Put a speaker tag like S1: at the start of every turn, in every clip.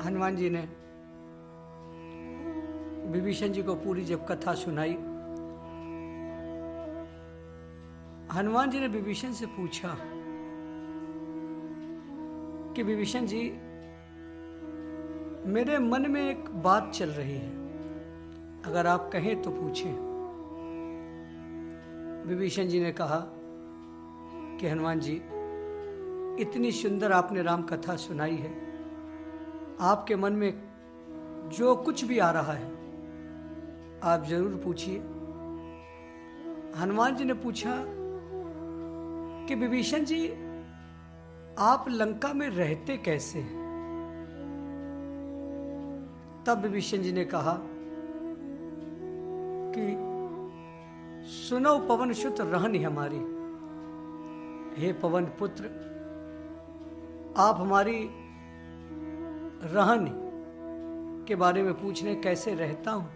S1: हनुमान जी ने विभीषण जी को पूरी जब कथा सुनाई, हनुमान जी ने विभीषण से पूछा कि विभीषण जी, मेरे मन में एक बात चल रही है, अगर आप कहें तो पूछें। विभीषण जी ने कहा कि हनुमान जी, इतनी सुंदर आपने राम कथा सुनाई है, आपके मन में जो कुछ भी आ रहा है आप जरूर पूछिए। हनुमान जी ने पूछा कि विभीषण जी, आप लंका में रहते कैसे हैं? तब विभीषण जी ने कहा कि सुनो पवन सुत रहनी हमारी। हे पवन पुत्र, आप हमारी रहन के बारे में पूछने कैसे रहता हूं।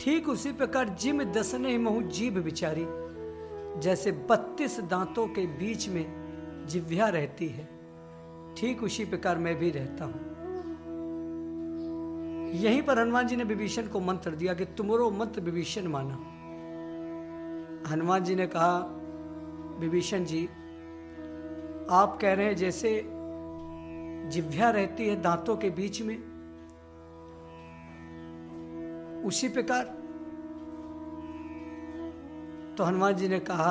S1: ठीक उसी प्रकार जिम दसने महु जीभ बिचारी, जैसे 32 दांतों के बीच में जिह्वा रहती है, ठीक उसी प्रकार मैं भी रहता हूं। यहीं पर हनुमान जी ने विभीषण को मंत्र दिया कि तुमरो मंत्र विभीषण माना। हनुमान जी ने कहा, विभीषण जी, आप कह रहे हैं जैसे जिह्वा रहती है दांतों के बीच में, उसी प्रकार। तो हनुमान जी ने कहा,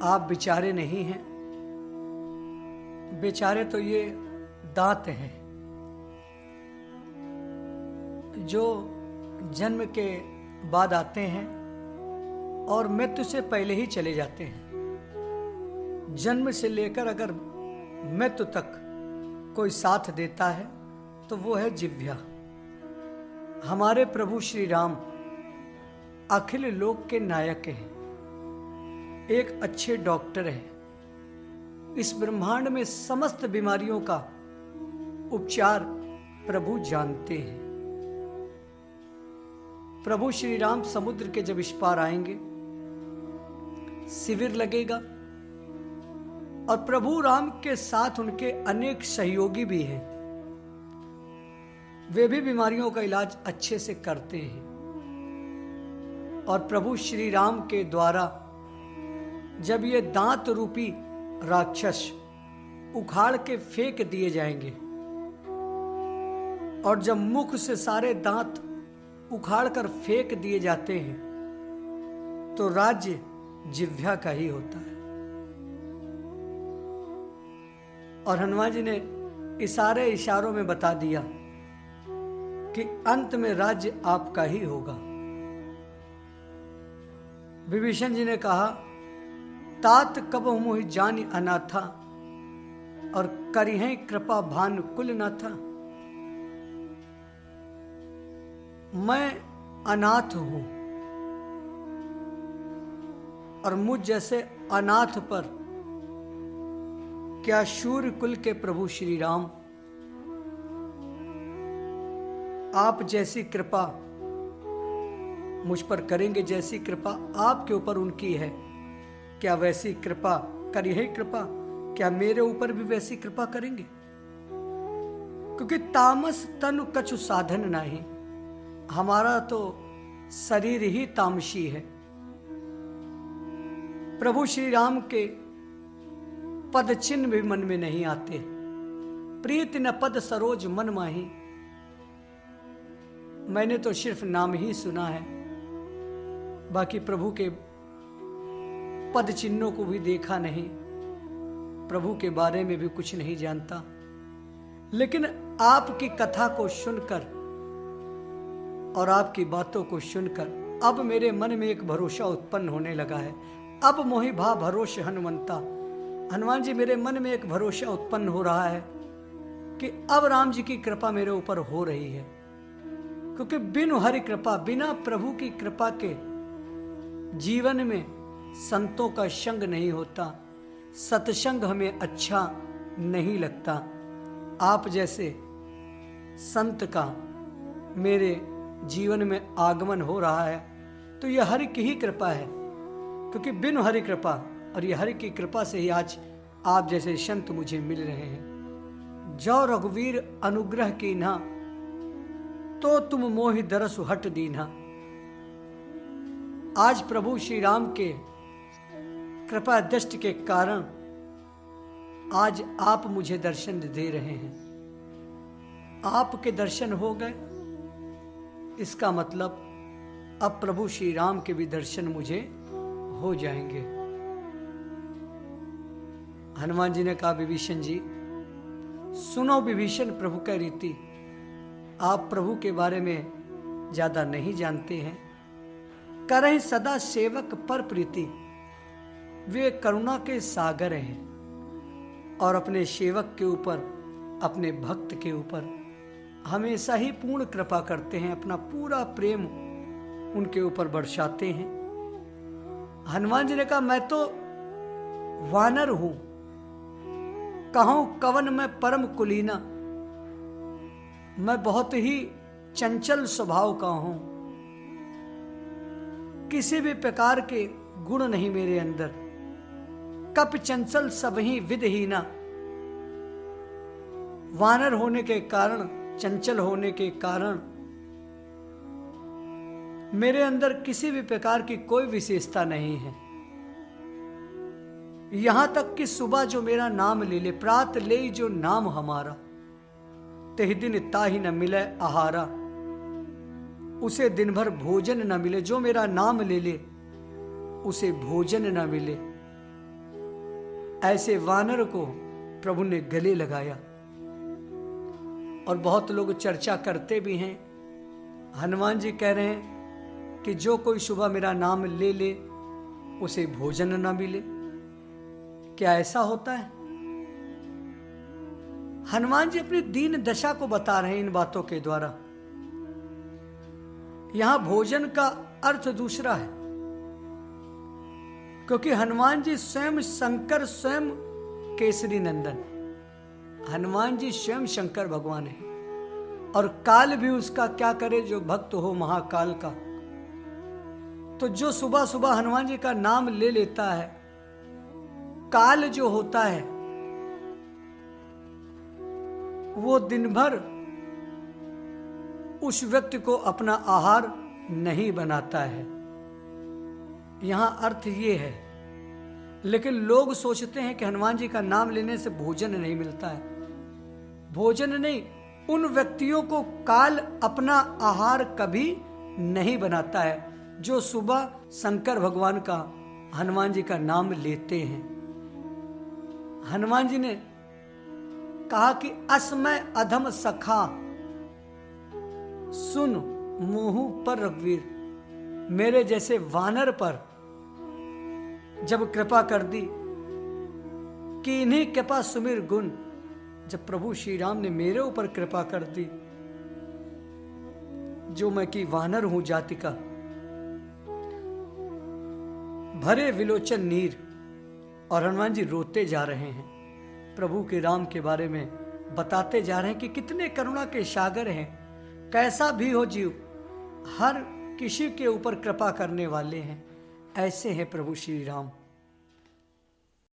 S1: आप बेचारे नहीं हैं, बेचारे तो ये दांत हैं जो जन्म के बाद आते हैं और मृत्यु से पहले ही चले जाते हैं। जन्म से लेकर अगर मृत्यु तक कोई साथ देता है तो वो है जिह्वा। हमारे प्रभु श्री राम अखिल लोक के नायक हैं, एक अच्छे डॉक्टर हैं। इस ब्रह्मांड में समस्त बीमारियों का उपचार प्रभु जानते हैं। प्रभु श्री राम समुद्र के जब इस पार आएंगे, शिविर लगेगा और प्रभु राम के साथ उनके अनेक सहयोगी भी हैं, वे भी बीमारियों का इलाज अच्छे से करते हैं। और प्रभु श्री राम के द्वारा जब ये दांत रूपी राक्षस उखाड़ के फेंक दिए जाएंगे और जब मुख से सारे दांत उखाड़ कर फेंक दिए जाते हैं तो राज्य जिह्वा का ही होता है। और हनुमान जी ने इशारे इशारों में बता दिया कि अंत में राज्य आपका ही होगा। विभीषण जी ने कहा, तात कब मोहि जानि अनाथा, और करिहें कृपा भानु कुल न था। मैं अनाथ हूं और मुझ जैसे अनाथ पर क्या शूर कुल के प्रभु श्री राम आप जैसी कृपा मुझ पर करेंगे, जैसी कृपा आपके ऊपर उनकी है, क्या वैसी कृपा करिए कृपा, क्या मेरे ऊपर भी वैसी कृपा करेंगे? क्योंकि तामस तनु कछु साधन नहीं, हमारा तो शरीर ही तामसी है। प्रभु श्री राम के पद चिन्ह भी मन में नहीं आते। प्रीति न पद सरोज मन माही, मैंने तो सिर्फ नाम ही सुना है, बाकी प्रभु के पद चिन्हों को भी देखा नहीं, प्रभु के बारे में भी कुछ नहीं जानता। लेकिन आपकी कथा को सुनकर और आपकी बातों को सुनकर अब मेरे मन में एक भरोसा उत्पन्न होने लगा है। अब मोहि भा भरोसे हनुमंता, हनुमान जी मेरे मन में एक भरोसा उत्पन्न हो रहा है कि अब राम जी की कृपा मेरे ऊपर हो रही है। क्योंकि बिनु हरि कृपा, बिना प्रभु की कृपा के जीवन में संतों का संग नहीं होता, सत्संग हमें अच्छा नहीं लगता। आप जैसे संत का मेरे जीवन में आगमन हो रहा है तो यह हरि की ही कृपा है। क्योंकि बिनु हरि कृपा, और यह हरि की कृपा से ही आज आप जैसे संत मुझे मिल रहे हैं। जो रघुवीर अनुग्रह कीन्हा, तो तुम मोहि दरसु हट दीन्हा। आज प्रभु श्री राम के कृपा दृष्टि के कारण आज आप मुझे दर्शन दे रहे हैं। आपके दर्शन हो गए, इसका मतलब अब प्रभु श्री राम के भी दर्शन मुझे हो जाएंगे। हनुमान जी ने कहा, विभीषण जी सुनो विभीषण, प्रभु का रीति, आप प्रभु के बारे में ज्यादा नहीं जानते हैं। करहि सदा सेवक पर प्रीति, वे करुणा के सागर हैं और अपने सेवक के ऊपर, अपने भक्त के ऊपर हमेशा ही पूर्ण कृपा करते हैं, अपना पूरा प्रेम उनके ऊपर बरसाते हैं। हनुमान जी ने कहा, मैं तो वानर हूं, कहूं कवन में परम कुलीना, मैं बहुत ही चंचल स्वभाव का हूं, किसी भी प्रकार के गुण नहीं मेरे अंदर। कप चंचल सबही विदहीना, वानर होने के कारण, चंचल होने के कारण मेरे अंदर किसी भी प्रकार की कोई विशेषता नहीं है। यहां तक कि सुबह जो मेरा नाम ले ले, प्रात ले जो नाम हमारा, तेहि दिन ताहि न मिले आहारा, उसे दिन भर भोजन न मिले। जो मेरा नाम ले ले उसे भोजन न मिले। ऐसे वानर को प्रभु ने गले लगाया। और बहुत लोग चर्चा करते भी हैं, हनुमान जी कह रहे हैं कि जो कोई सुबह मेरा नाम ले ले उसे भोजन न मिले। क्या ऐसा होता है? हनुमान जी अपनी दीन दशा को बता रहे हैं इन बातों के द्वारा। यहां भोजन का अर्थ दूसरा है, क्योंकि हनुमान जी स्वयं शंकर, स्वयं केसरी नंदन, हनुमान जी स्वयं शंकर भगवान है। और काल भी उसका क्या करे जो भक्त हो महाकाल का। तो जो सुबह सुबह हनुमान जी का नाम ले लेता है, काल जो होता है वो दिन भर उस व्यक्ति को अपना आहार नहीं बनाता है। यहां अर्थ ये है। लेकिन लोग सोचते हैं कि हनुमान जी का नाम लेने से भोजन नहीं मिलता है। भोजन नहीं, उन व्यक्तियों को काल अपना आहार कभी नहीं बनाता है जो सुबह शंकर भगवान का, हनुमान जी का नाम लेते हैं। हनुमान जी ने कहा कि असमय अधम सखा, सुन मुहु पर रघुवीर, मेरे जैसे वानर पर जब कृपा कर दी कि इन्हीं कृपा सुमिर गुण, जब प्रभु श्री राम ने मेरे ऊपर कृपा कर दी, जो मैं कि वानर हूं जाति का, भरे विलोचन नीर। और हनुमान जी रोते जा रहे हैं, प्रभु के राम के बारे में बताते जा रहे हैं कि कितने करुणा के सागर हैं, कैसा भी हो जीव, हर किसी के ऊपर कृपा करने वाले हैं। ऐसे हैं प्रभु श्री राम।